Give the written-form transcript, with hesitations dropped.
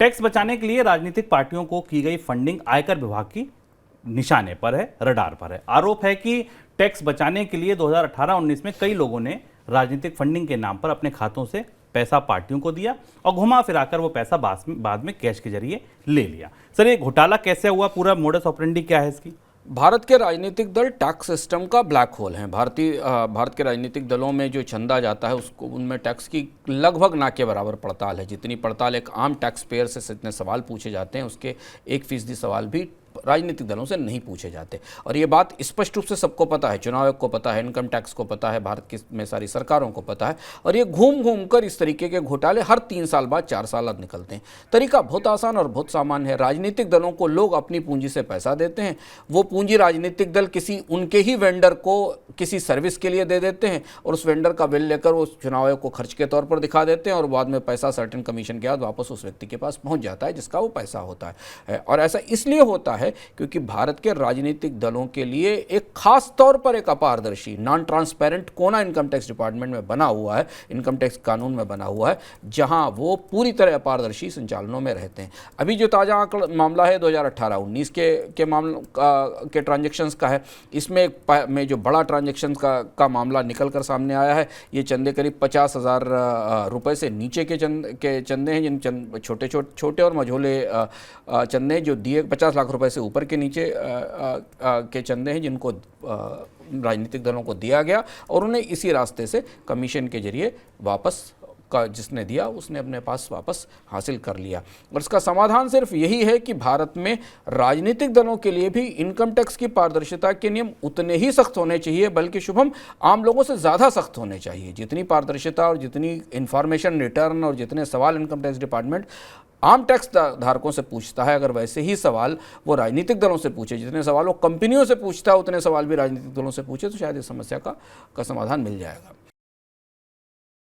Tax बचाने के लिए राजनीतिक पार्टियों को की गई फंडिंग आयकर विभाग की निशाने पर है, रडार पर है। आरोप है कि टैक्स बचाने के लिए 2018-19 में कई लोगों ने राजनीतिक फंडिंग के नाम पर अपने खातों से पैसा पार्टियों को दिया और घुमा फिराकर वो पैसा बाद में कैश के जरिए ले लिया। सर, ये घोटाला कैसे हुआ, पूरा मोडस ऑपरेंडी क्या है इसकी? भारत के राजनीतिक दल टैक्स सिस्टम का ब्लैक होल हैं। भारत के राजनीतिक दलों में जो चंदा जाता है उसको उनमें टैक्स की लगभग ना के बराबर पड़ताल है। जितनी पड़ताल एक आम टैक्स पेयर से जितने सवाल पूछे जाते हैं उसके 1% सवाल भी राजनीतिक दलों से नहीं पूछे जाते। और ये बात स्पष्ट रूप से सबको पता है, चुनाव आयोग को पता है, इनकम टैक्स को पता है, भारत की में सारी सरकारों को पता है। और ये घूम घूम कर इस तरीके के घोटाले हर 3 साल बाद 4 साल बाद निकलते हैं। तरीका बहुत आसान और बहुत सामान्य है। राजनीतिक दलों को लोग अपनी पूंजी से पैसा देते हैं, वो पूंजी राजनीतिक दल किसी उनके ही वेंडर को किसी सर्विस के लिए दे देते हैं और उस वेंडर का बिल लेकर वो चुनाव आयोग को खर्च के तौर पर दिखा देते हैं और बाद में पैसा सर्टेन कमीशन के बाद वापस उस व्यक्ति के पास पहुंच जाता है जिसका वो पैसा होता है। और ऐसा इसलिए होता है क्योंकि भारत के राजनीतिक दलों के लिए एक खास तौर पर एक अपारदर्शी नॉन ट्रांसपेरेंट कोना इनकम टैक्स डिपार्टमेंट में बना हुआ है, इनकम टैक्स कानून में बना हुआ है, जहां वो पूरी तरह अपारदर्शी संचालनों में रहते हैं। अभी जो ताज़ा मामला है 2018-19 के मामले के ट्रांजेक्शंस का है। इसमें में जो बड़ा ट्रांजेक्शन का मामला निकल कर सामने आया है, ये चंदे करीब 50,000 रुपये से नीचे के चंदे हैं, जिन छोटे और मझोले चंदे जो दिए 50 लाख रुपए से ऊपर के नीचे के चंदे हैं जिनको राजनीतिक दलों को दिया गया और उन्हें इसी रास्ते से कमीशन के जरिए वापस का जिसने दिया उसने अपने पास वापस हासिल कर लिया। और इसका समाधान सिर्फ यही है कि भारत में राजनीतिक दलों के लिए भी इनकम टैक्स की पारदर्शिता के नियम उतने ही सख्त होने चाहिए, बल्कि शुभम आम लोगों से ज़्यादा सख्त होने चाहिए। जितनी पारदर्शिता और जितनी इंफॉर्मेशन रिटर्न और जितने सवाल इनकम टैक्स डिपार्टमेंट आम टैक्स धारकों से पूछता है, अगर वैसे ही सवाल वो राजनीतिक दलों से पूछे, जितने सवाल वो कंपनियों से पूछता है उतने सवाल भी राजनीतिक दलों से पूछे, तो शायद इस समस्या का समाधान मिल जाएगा।